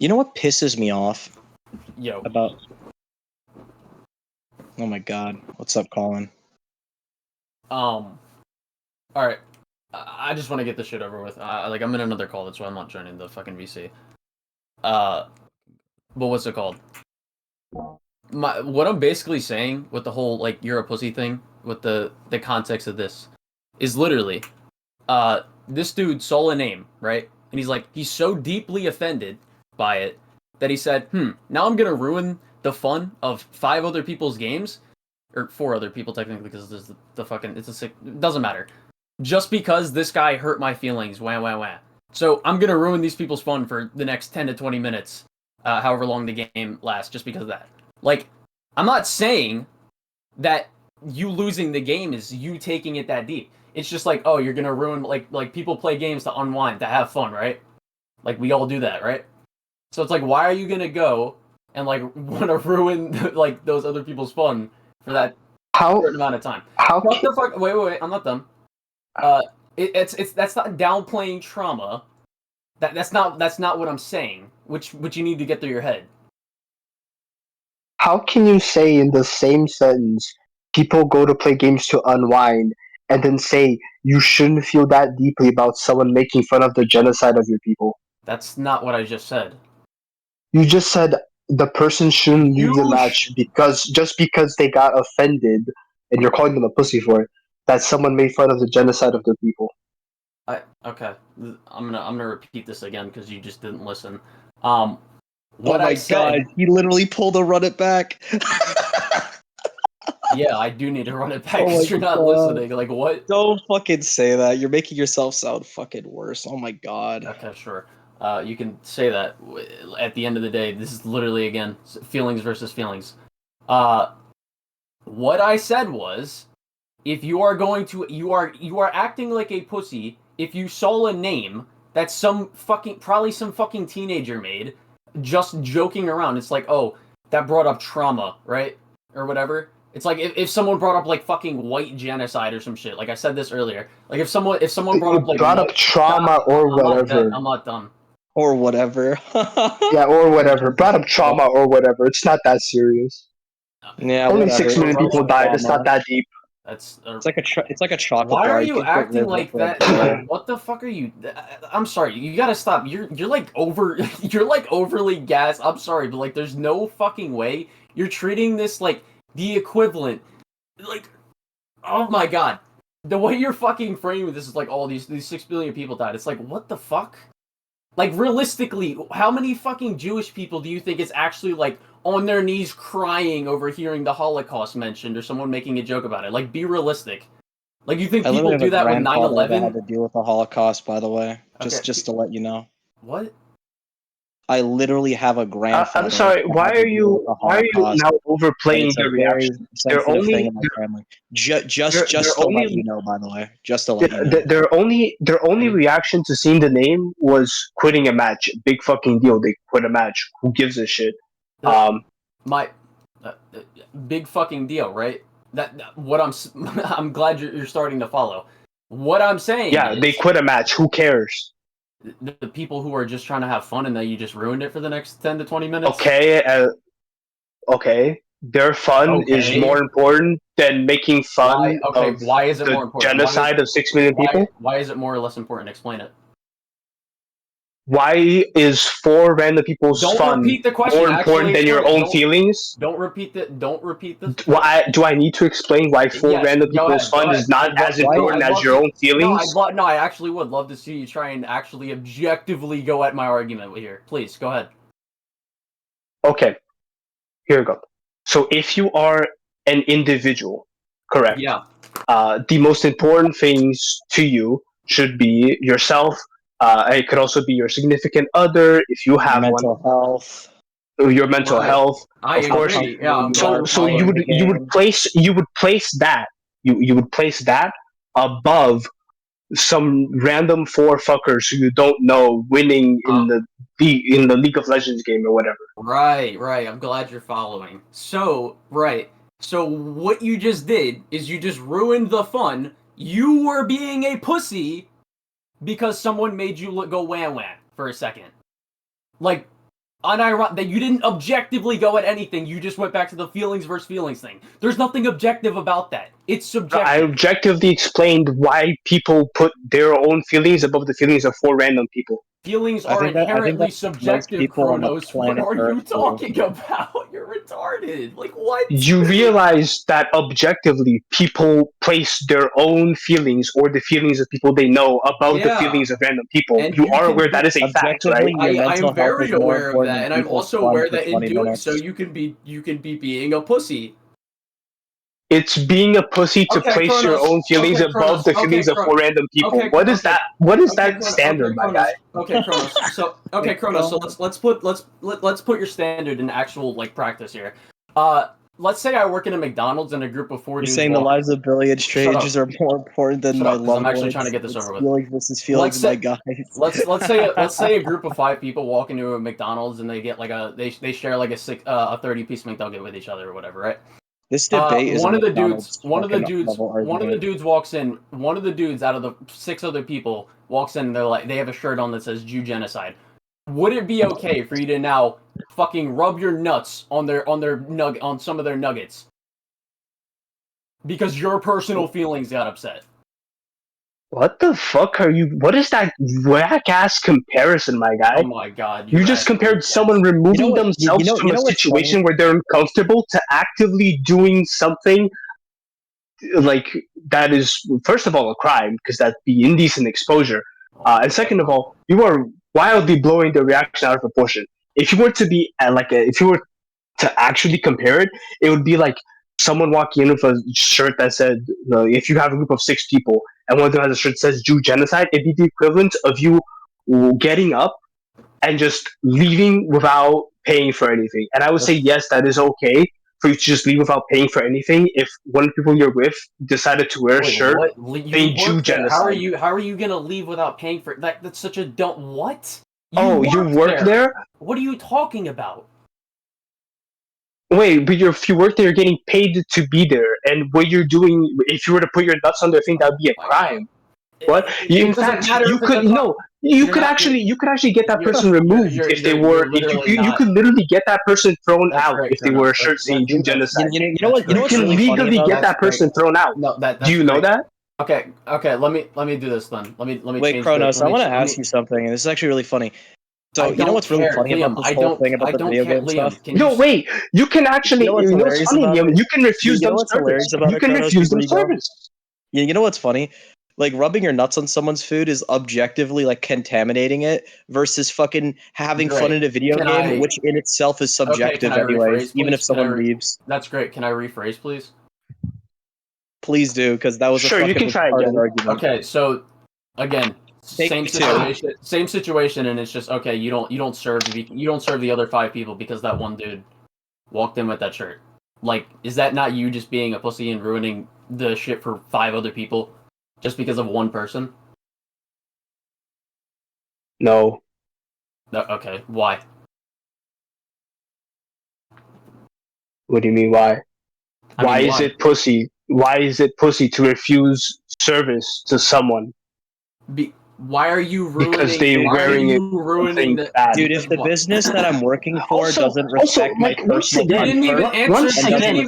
You know what pisses me off Yo. about? Oh my god, what's up, Colin? All right. I just want to get this shit over with. I'm in another call, that's why I'm not joining the fucking VC. But what's it called? What I'm basically saying with the whole like you're a pussy thing, with the context of this, is literally, this dude saw a name, right? And he's so deeply offended by it that he said, now I'm gonna ruin the fun of 5 other people's games, or 4 other people technically, because there's the fucking, it doesn't matter. Just because this guy hurt my feelings, wah wah wah. So I'm gonna ruin these people's fun for the next 10 to 20 minutes, however long the game lasts, just because of that. Like, I'm not saying that you losing the game is you taking it that deep. It's just like, oh, you're gonna ruin, like people play games to unwind, to have fun, right? Like, we all do that, right? So it's like, why are you gonna go and like want to ruin like those other people's fun for that certain amount of time? What the fuck? Wait, I'm not done. It's that's not downplaying trauma. That's not what I'm saying. Which you need to get through your head. How can you say in the same sentence, people go to play games to unwind, and then say you shouldn't feel that deeply about someone making fun of the genocide of your people? That's not what I just said. You just said the person shouldn't leave the match just because they got offended, and you're calling them a pussy for it, that someone made fun of the genocide of their people. Okay. I'm gonna repeat this again because you just didn't listen. Oh my god, he literally pulled a run it back. Yeah, I do need to run it back because you're not listening. Like, what? Don't fucking say that. You're making yourself sound fucking worse. Oh my god. Okay, sure. You can say that. At the end of the day, this is literally, again, feelings versus feelings. What I said was, if you are going to, you are acting like a pussy if you saw a name that probably some fucking teenager made, just joking around. It's like, oh, that brought up trauma, right? Or whatever. It's like if someone brought up like fucking white genocide or some shit. Like I said this earlier. Like if someone brought up trauma or whatever. I'm not done. Or whatever. Yeah, or whatever. Brought up trauma or whatever. It's not that serious. Yeah, only whatever. 6 million people died. It's not that deep. It's like a chocolate. Why are you acting like that? What the fuck are you? I'm sorry. You gotta stop. You're like You're like overly gassed. I'm sorry, but like, there's no fucking way you're treating this like the equivalent. Like, oh my god, the way you're fucking framing this is like, all these 6 billion people died. It's like, what the fuck? Like, realistically, how many fucking Jewish people do you think is actually like on their knees crying over hearing the Holocaust mentioned or someone making a joke about it? Like, be realistic. Like, you think people do that with 9/11? I had to deal with the Holocaust, by the way. Just to let you know. What? I literally have a grandfather. I'm sorry. Why are you now overplaying your reaction? They're only just to let you know, by the way. Just to let you know. Their only reaction to seeing the name was quitting a match. Big fucking deal. They quit a match. Who gives a shit? Big fucking deal, right? I'm glad you're starting to follow. What I'm saying is, they quit a match. Who cares? The people who are just trying to have fun, and that you just ruined it for the next 10 to 20 minutes. Okay. Their fun is more important than making fun of why is it more important? Genocide of 6 million people? Why is it more or less important? Explain it. Why is 4 random people's fun more important than your own feelings? Don't repeat the. Do I need to explain why 4 random people's fun is not as important as your own feelings? No, I actually would love to see you try and actually objectively go at my argument here. Please, go ahead. Okay, here we go. So if you are an individual, correct? Yeah. The most important things to you should be yourself. It could also be your significant other if you have mental health. Your mental health, of course. Yeah, so you would place that above some random 4 fuckers who you don't know winning in the League of Legends game or whatever. Right. I'm glad you're following. So what you just did is you just ruined the fun. You were being a pussy because someone made you go wham wham for a second. Like, that you didn't objectively go at anything. You just went back to the feelings versus feelings thing. There's nothing objective about that. It's subjective. I objectively explained why people put their own feelings above the feelings of 4 random people. Feelings are inherently subjective, Kronos. What are you talking about? You're retarded. Like, what? You realize that objectively, people place their own feelings or the feelings of people they know above the feelings of random people. And you are aware that is a fact, right? I'm very aware of that, and I'm also aware that in doing so, you can be being a pussy. It's being a pussy to place Kronos, your own feelings above the feelings of 4 random people. What is that? What is that standard, my guy? Okay, Kronos. So Kronos. So let's put your standard in actual like practice here. Let's say I work in a McDonald's and a group of 4 dudes. You're saying the lives of billion strangers are more important than my loved I'm actually ones. trying to get this over with. Feelings versus feelings, my guys. Let's say a group of 5 people walk into a McDonald's and they get like they share like a 30-piece McNugget with each other or whatever, right? This debate is one of the dudes walks in. One of the dudes out of the 6 other people walks in. And they have a shirt on that says "Jew genocide." Would it be okay for you to now fucking rub your nuts on some of their nuggets because your personal feelings got upset? What the fuck are you? What is that whack ass comparison, my guy? Oh my god! You just compared someone removing themselves from a situation where they're uncomfortable to actively doing something like that is, first of all, a crime because that'd be indecent exposure, and second of all, you are wildly blowing the reaction out of proportion. If you were to be if you were to actually compare it, it would be like someone walking in with a shirt that said, if you have a group of 6 people and one of them has a shirt that says Jew genocide, it'd be the equivalent of you getting up and just leaving without paying for anything. And I would say, yes, that is okay for you to just leave without paying for anything if one of the people you're with decided to wear a shirt saying Jew genocide. How are you gonna leave without paying for it? That's such a dumb what? You work there? What are you talking about? Wait, but if you work there, you're getting paid to be there, and what you're doing, if you were to put your nuts on their thing, that would be a crime. What? In fact, you could actually get that person removed if they were. You could literally get that person thrown out if they were a shirt saying Jew genocide. You know what? You can legally get that person thrown out. No, do you know that? Okay. Let me do this then. Let me. Wait, Kronos, I want to ask you something, and this is actually really funny. So you know what's really funny about this whole thing about the video game stuff? No, wait. You can actually. You know what's funny, Liam? You can refuse them service. You can refuse them service. Yeah, you know what's funny? Like rubbing your nuts on someone's food is objectively like contaminating it versus fucking having fun in a video game, which in itself is subjective anyway, even if someone leaves. That's great. Can I rephrase, please? Please do, because that was a fucking you can try again. argument. Okay, so again, same situation, and it's just okay. You don't serve the other 5 people because that one dude walked in with that shirt. Like, is that not you just being a pussy and ruining the shit for 5 other people just because of one person? No. Okay, why? What do you mean, why? Why is it pussy? Why is it pussy to refuse service to someone? Why are you ruining? Because they're wearing it. Dude, if the business that I'm working for doesn't respect my personal once again,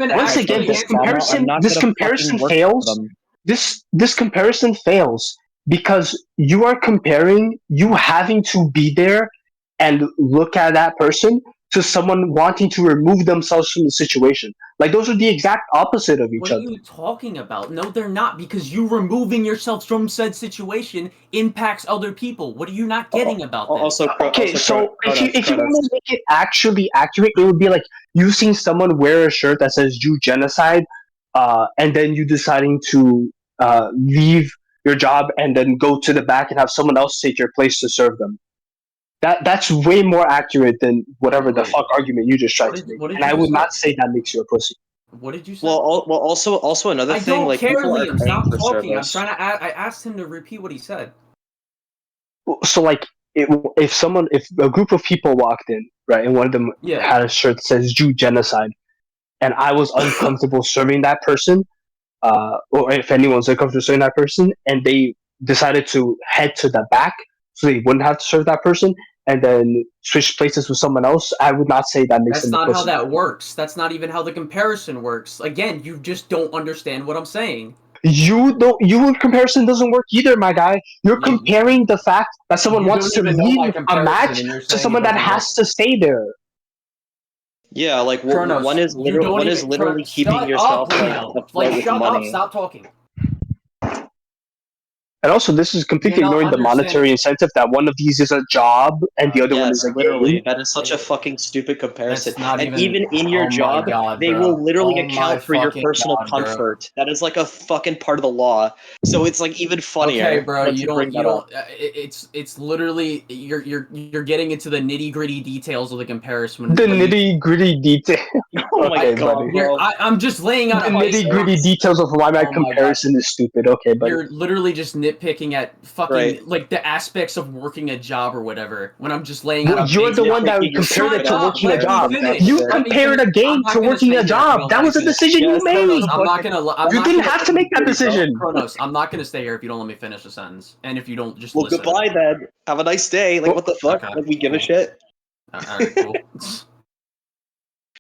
this comparison fails. This comparison fails because you are comparing you having to be there and look at that person to someone wanting to remove themselves from the situation. Like, those are the exact opposite of each other. What are you talking about? No, they're not, because you removing yourself from said situation impacts other people. What are you not getting about this? If you want to make it actually accurate, it would be like you seeing someone wear a shirt that says Jew genocide, and then you deciding to leave your job and then go to the back and have someone else take your place to serve them. That's way more accurate than whatever the fuck argument you just tried to make. And I would not say that makes you a pussy. What did you say? Well, also another thing. I don't like, care, people Liam. Stop talking. Service. I asked him to repeat what he said. So, like, if a group of people walked in, right, and one of them had a shirt that says Jew genocide, and I was uncomfortable serving that person, or if anyone's uncomfortable serving that person, and they decided to head to the back so they wouldn't have to serve that person, and then switch places with someone else, I would not say that makes That's them a not how pussy. that works. That's not even how the comparison works. Again, you just don't understand what I'm saying. Your comparison doesn't work either, my guy. You're comparing the fact that someone wants to leave a match to someone that has to stay there. Yeah, like Kronos, one is literally keeping yourself afloat with money. Stop talking. And also, this is completely ignoring the monetary incentive that one of these is a job and the other one is a literally. game. That is such a fucking stupid comparison. And even in your job, they will literally account for your personal comfort. That is like a fucking part of the law. So it's like even funnier. Okay, bro, you don't. It's literally you're getting into the nitty gritty details of the comparison. The nitty gritty detail. Oh my god, bro. I'm just laying out the nitty gritty details of why my comparison is stupid. Okay, but you're literally just nitpicking at fucking like the aspects of working a job or whatever. When I'm just laying out. You're the one that compared it to working a job. You compared a game to working a job. That was a decision you made. I'm not gonna. You didn't have to make that decision. Kronos, I'm not gonna stay here if you don't let me finish the sentence, and if you don't just. Well, listen. goodbye then. Have a nice day. Like, what the fuck? Okay, like, we give a shit. All right, cool.